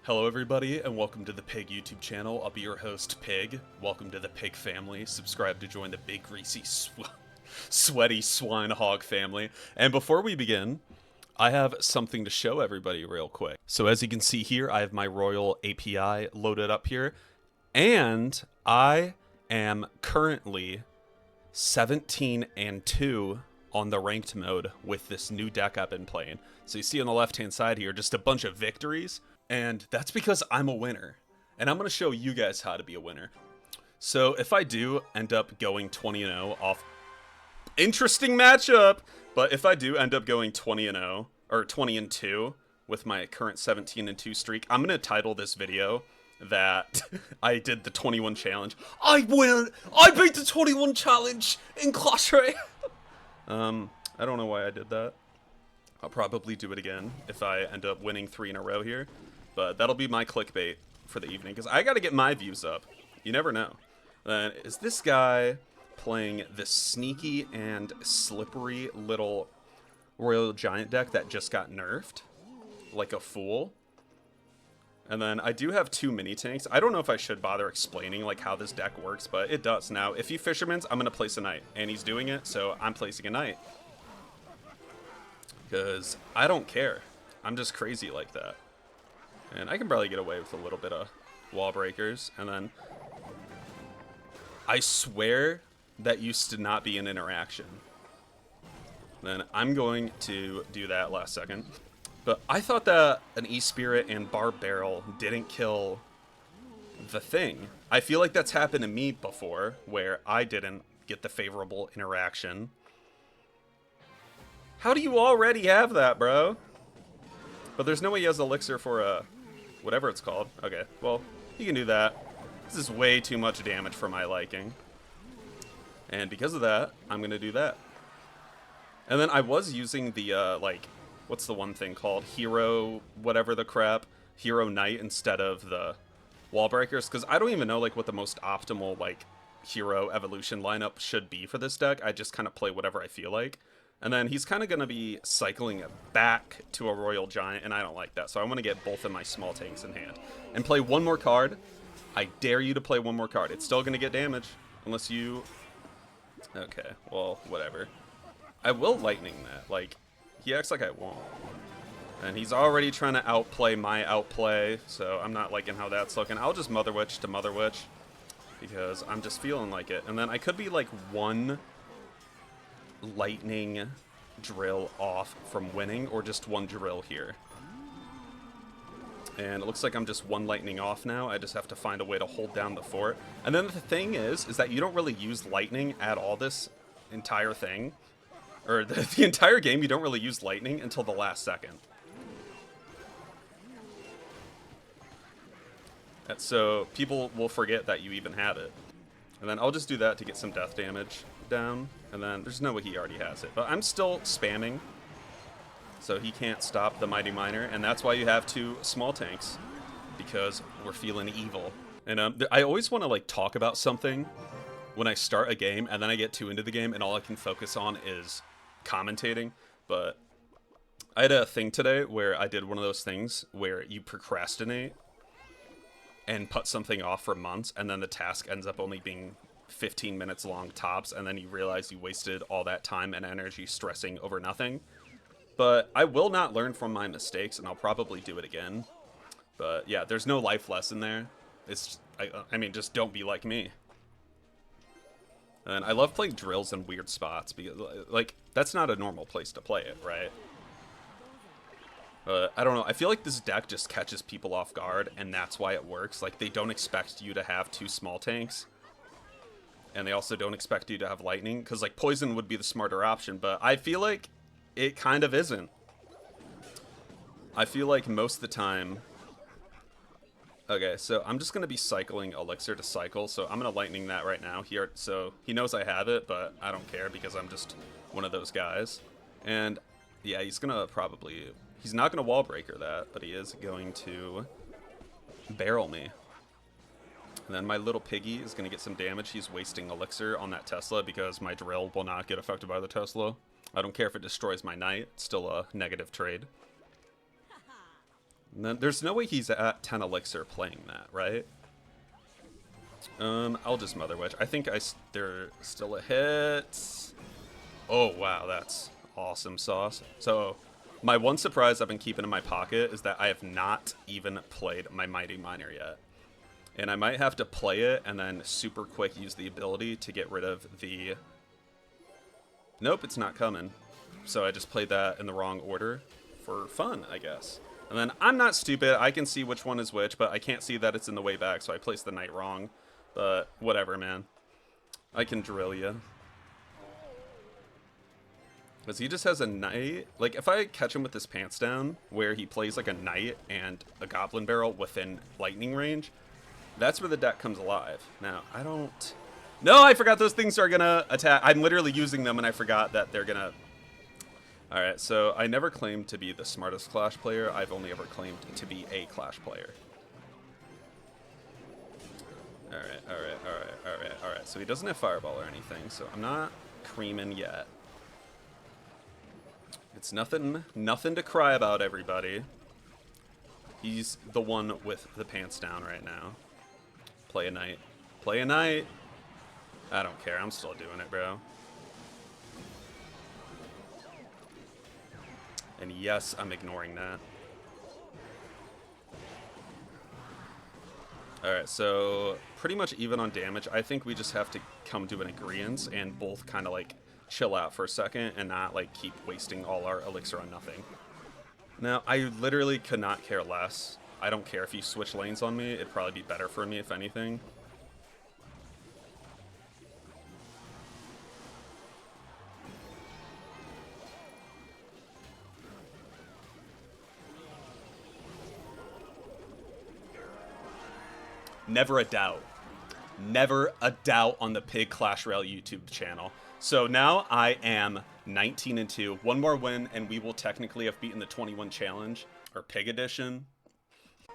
Hello everybody, and welcome to the Pig YouTube channel. I'll be your host, Pig. Welcome to the Pig family. Subscribe to join the big, greasy, sweaty swine hog family. And before we begin, I have something to show everybody real quick. So as you can see here, I have my Royal API loaded up here, and I am currently 17-2 on the ranked mode with this new deck I've been playing. So you see on the left-hand side here, just a bunch of victories. And that's because I'm a winner. And I'm going to show you guys how to be a winner. So if I do end up going 20-0 off... Interesting matchup! But if I do end up going 20-0, or 20-2 with my current 17-2 streak, I'm going to title this video that I did the 21 challenge. I win! I beat the 21 challenge in Clash Royale! I don't know why I did that. I'll probably do it again if I end up winning 3 in a row here. But that'll be my clickbait for the evening, because I gotta get my views up. You never know. Then is this guy playing this sneaky and slippery little Royal Giant deck that just got nerfed? Like a fool. And then I do have 2 mini tanks. I don't know if I should bother explaining like how this deck works, but it does. Now, if he Fisherman's, I'm gonna place a knight. And he's doing it, so I'm placing a knight. Because I don't care. I'm just crazy like that. And I can probably get away with a little bit of wall breakers. And then I swear that used to not be an interaction. Then I'm going to do that last second. But I thought that an E-Spirit and Barb Barrel didn't kill the thing. I feel like that's happened to me before, where I didn't get the favorable interaction. How do you already have that, bro? But there's no way he has Elixir for a... whatever it's called. Okay, well, he can do that. This is way too much damage for my liking. And because of that, I'm going to do that. And then I was using the, like, what's the one thing called? Hero, whatever the crap. Hero Knight instead of the wall breakers. Because I don't even know, like, what the most optimal, like, hero evolution lineup should be for this deck. I just kind of play whatever I feel like. And then he's kind of going to be cycling back to a Royal Giant, and I don't like that. So I want to get both of my small tanks in hand. And play one more card. I dare you to play one more card. It's still going to get damage, unless you... Okay, well, whatever. I will Lightning that. Like, he acts like I won't. And he's already trying to outplay my outplay, so I'm not liking how that's looking. I'll just Mother Witch to Mother Witch, because I'm just feeling like it. And then I could be, like, one... lightning drill off from winning, or just one drill here. And it looks like I'm just one lightning off now. I just have to find a way to hold down the fort. And then the thing is that you don't really use lightning at all this entire thing. Or the entire game, you don't really use lightning until the last second. And so people will forget that you even have it. And then I'll just do that to get some death damage down, and then there's no way he already has it. But I'm still spamming, so he can't stop the Mighty Miner, and that's why you have 2 small tanks, because we're feeling evil. And I always want to like talk about something when I start a game, and then I get too into the game, and all I can focus on is commentating. But I had a thing today where I did one of those things where you procrastinate and put something off for months, and then the task ends up only being 15 minutes long tops, and then you realize you wasted all that time and energy stressing over nothing. But I will not learn from my mistakes, and I'll probably do it again. But yeah, there's no life lesson there. It's I mean, just don't be like me. And I love playing drills in weird spots, because like that's not a normal place to play it, right? I don't know, I feel like this deck just catches people off guard, and that's why it works. Like, they don't expect you to have 2 small tanks. And they also don't expect you to have lightning, because like poison would be the smarter option, but I feel like it kind of isn't. I feel like most of the time... Okay, so I'm just going to be cycling Elixir to cycle, so I'm going to lightning that right now here. So he knows I have it, but I don't care because I'm just one of those guys. And yeah, he's going to probably... He's not going to wall breaker that, but he is going to barrel me. And then my little piggy is going to get some damage. He's wasting Elixir on that Tesla because my drill will not get affected by the Tesla. I don't care if it destroys my knight. It's still a negative trade. And then there's no way he's at 10 elixir playing that, right? I'll just Mother Witch. I think they're still a hit. Oh, wow, that's awesome sauce. So, my one surprise I've been keeping in my pocket is that I have not even played my Mighty Miner yet. And I might have to play it and then super quick use the ability to get rid of the... Nope, it's not coming. So I just played that in the wrong order for fun, I guess. And then I'm not stupid. I can see which one is which, but I can't see that it's in the way back, so I placed the knight wrong. But whatever, man. I can drill you. Because he just has a knight. Like, if I catch him with his pants down, where he plays like a knight and a goblin barrel within lightning range, that's where the deck comes alive. Now, I don't... No, I forgot those things are gonna attack. I'm literally using them, and I forgot that they're gonna... Alright, so I never claimed to be the smartest Clash player. I've only ever claimed to be a Clash player. Alright. So he doesn't have Fireball or anything, so I'm not creaming yet. It's nothing to cry about, everybody. He's the one with the pants down right now. Play a knight. Play a knight! I don't care, I'm still doing it, bro. And yes, I'm ignoring that. Alright, so pretty much even on damage. I think we just have to come to an agreement and both kind of like chill out for a second and not like keep wasting all our elixir on nothing. Now, I literally could not care less. I don't care if you switch lanes on me. It'd probably be better for me if anything. Never a doubt. Never a doubt on the Pig Clash Royale YouTube channel. So now I am 19-2. One more win, and we will technically have beaten the 21 challenge, or Pig Edition.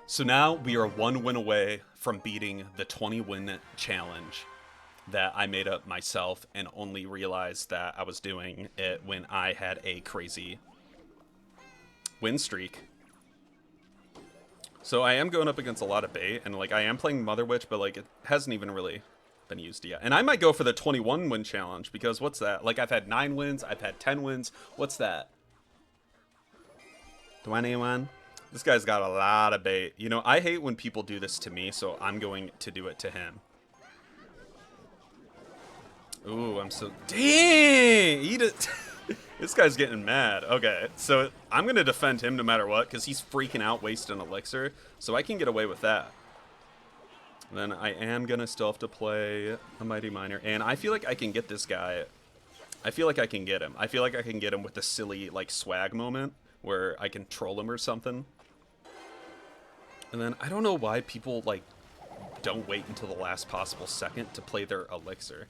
So now we are one win away from beating the 20-win challenge that I made up myself and only realized that I was doing it when I had a crazy win streak. So I am going up against a lot of bait, and like I am playing Mother Witch, but like it hasn't even really been used yet. And I might go for the 21 win challenge, because what's that? Like I've had 9 wins, I've had 10 wins. What's that? 21? This guy's got a lot of bait. You know, I hate when people do this to me, so I'm going to do it to him. Ooh, I'm so... Dang! Eat it! This guy's getting mad. Okay, so I'm going to defend him no matter what, because he's freaking out wasting elixir, so I can get away with that. Then I am going to still have to play a Mighty Miner, and I feel like I can get this guy. I feel like I can get him. I feel like I can get him with the silly, like, swag moment, where I can troll him or something. And then I don't know why people, like, don't wait until the last possible second to play their elixir.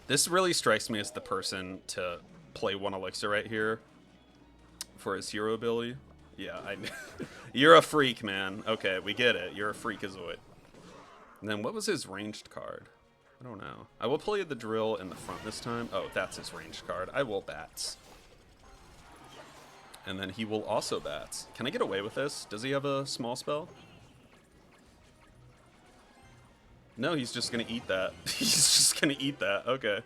This really strikes me as the person to play one elixir right here for his hero ability. Yeah, you're a freak, man. Okay, we get it. You're a freakazoid. And then what was his ranged card? I don't know. I will play the drill in the front this time. Oh, that's his ranged card. I will bats. And then he will also bats. Can I get away with this? Does he have a small spell? No, he's just gonna eat that. He's just gonna eat that. Okay.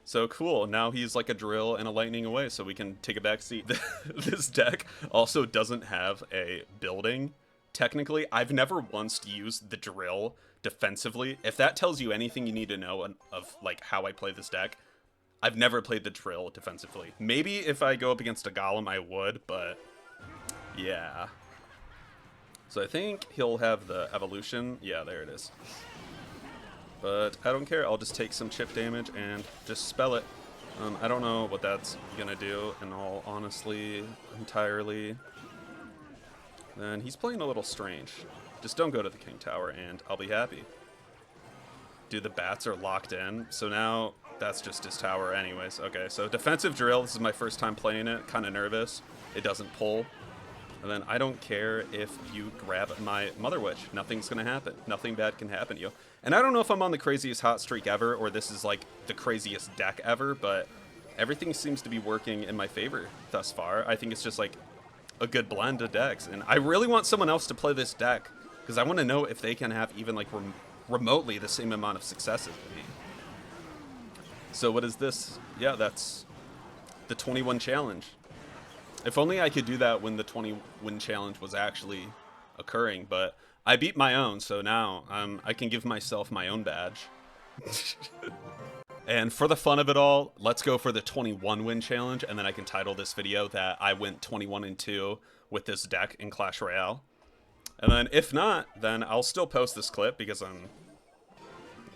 So cool. Now he's like a drill and a lightning away, so we can take a back seat. This deck also doesn't have a building. Technically, I've never once used the drill defensively. If that tells you anything you need to know of like how I play this deck, I've never played the drill defensively. Maybe if I go up against a golem, I would, but yeah. So I think he'll have the evolution. Yeah, there it is. But I don't care. I'll just take some chip damage and just spell it. I don't know what that's gonna do, in all honesty, entirely. Then he's playing a little strange. Just don't go to the King Tower and I'll be happy. Dude, the bats are locked in, so now that's just his tower anyways. Okay, so defensive drill. This is my first time playing it. Kind of nervous. It doesn't pull. And then I don't care if you grab my Mother Witch. Nothing's going to happen. Nothing bad can happen to you. And I don't know if I'm on the craziest hot streak ever or this is like the craziest deck ever, but everything seems to be working in my favor thus far. I think it's just like a good blend of decks. And I really want someone else to play this deck because I want to know if they can have even like remotely the same amount of success as me. So what is this? Yeah, that's the 21 challenge. If only I could do that when the 20-win challenge was actually occurring, but I beat my own, so now I can give myself my own badge. And for the fun of it all, let's go for the 21-win challenge, and then I can title this video that I went 21-2 with this deck in Clash Royale. And then if not, then I'll still post this clip because I'm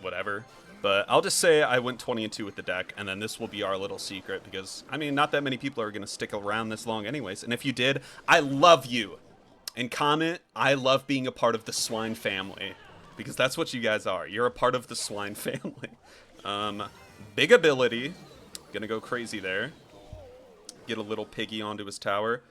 whatever. But I'll just say I went 20-2 with the deck, and then this will be our little secret because, I mean, not that many people are going to stick around this long anyways. And if you did, I love you. And comment, I love being a part of the Swine family because that's what you guys are. You're a part of the Swine family. Big ability. Gonna go crazy there. Get a little piggy onto his tower.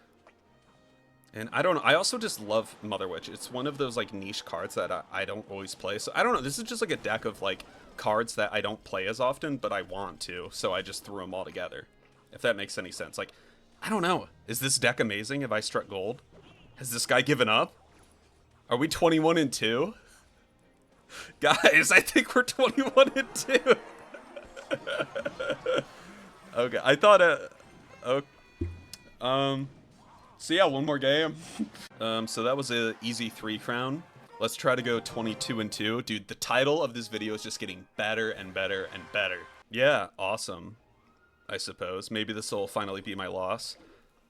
And I don't know, I also just love Mother Witch. It's one of those like niche cards that I don't always play. So I don't know, this is just like a deck of like cards that I don't play as often, but I want to. So I just threw them all together. If that makes any sense. Like, I don't know. Is this deck amazing? Have I struck gold? Has this guy given up? Are we 21-2? Guys, I think we're 21-2. Okay, I thought so yeah, one more game. So that was an easy 3 crown. Let's try to go 22-2. Dude, the title of this video is just getting better and better and better. Yeah, awesome. I suppose. Maybe this will finally be my loss.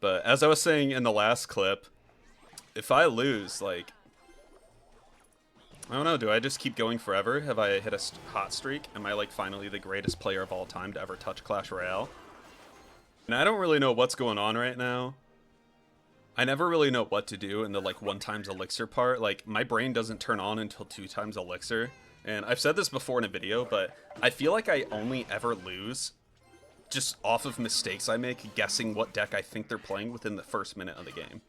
But as I was saying in the last clip, if I lose, like, I don't know, do I just keep going forever? Have I hit a hot streak? Am I like finally the greatest player of all time to ever touch Clash Royale? And I don't really know what's going on right now. I never really know what to do in the like 1x elixir part. Like, my brain doesn't turn on until 2x elixir. And I've said this before in a video, but I feel like I only ever lose just off of mistakes I make guessing what deck I think they're playing within the first minute of the game.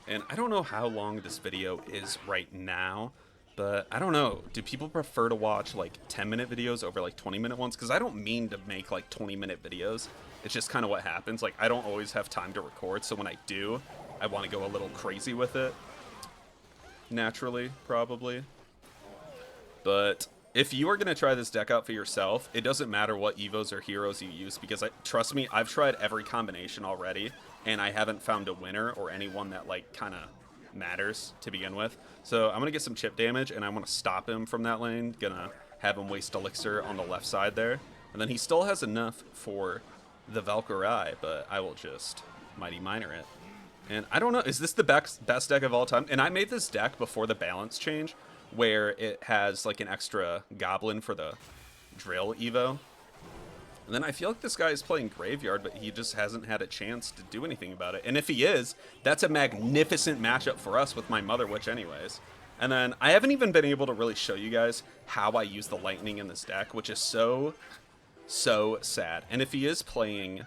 And I don't know how long this video is right now, but I don't know. Do people prefer to watch like 10-minute videos over like 20-minute ones? Because I don't mean to make like 20-minute videos. It's just kind of what happens. Like, I don't always have time to record, so when I do, I want to go a little crazy with it. Naturally, probably. But if you are going to try this deck out for yourself, it doesn't matter what Evos or heroes you use, because trust me, I've tried every combination already, and I haven't found a winner or anyone that like kind of matters to begin with. So I'm going to get some chip damage, and I want to stop him from that lane. Gonna have him waste elixir on the left side there. And then he still has enough for the Valkyrie, but I will just Mighty Miner it. And I don't know, is this the best deck of all time? And I made this deck before the balance change, where it has like an extra goblin for the drill evo. And then I feel like this guy is playing Graveyard, but he just hasn't had a chance to do anything about it. And if he is, that's a magnificent matchup for us with my Mother Witch anyways. And then I haven't even been able to really show you guys how I use the lightning in this deck, which is so sad. And if he is playing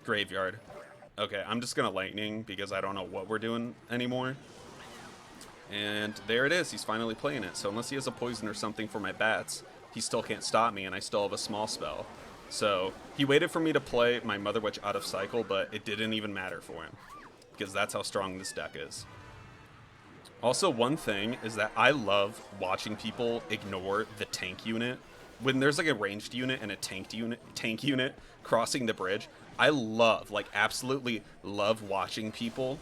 Graveyard, okay, I'm just gonna lightning because I don't know what we're doing anymore. And there it is, he's finally playing it. So unless he has a poison or something for my bats, he still can't stop me, and I still have a small spell. So he waited for me to play my Mother Witch out of cycle, but it didn't even matter for him, because that's how strong this deck is. Also, one thing is that I love watching people ignore the tank unit. When there's like a ranged unit and a tank unit crossing the bridge, I love, like absolutely love watching people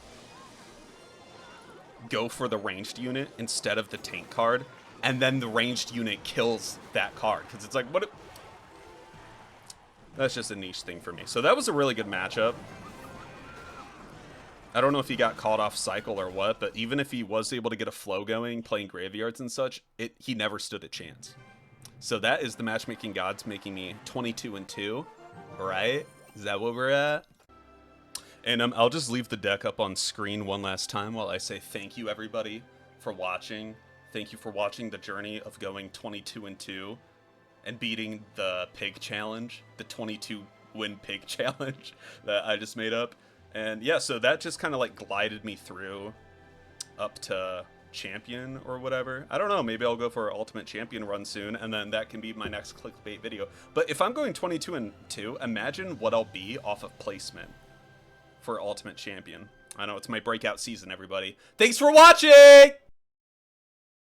go for the ranged unit instead of the tank card, and then the ranged unit kills that card, because it's like, what? That's just a niche thing for me. So that was a really good matchup. I don't know if he got called off cycle or what, but even if he was able to get a flow going, playing graveyards and such, he never stood a chance. So that is the matchmaking gods making me 22-2, right? Is that what we're at? And I'll just leave the deck up on screen one last time while I say thank you everybody for watching. Thank you for watching the journey of going 22-2 and beating the pig challenge, the 22-win pig challenge that I just made up. And yeah, so that just kind of like glided me through up to champion or whatever. I don't know, maybe I'll go for an ultimate champion run soon, and then that can be my next clickbait video. But if I'm going 22-2, imagine what I'll be off of placement for ultimate champion. I know, it's my breakout season, everybody. Thanks for watching!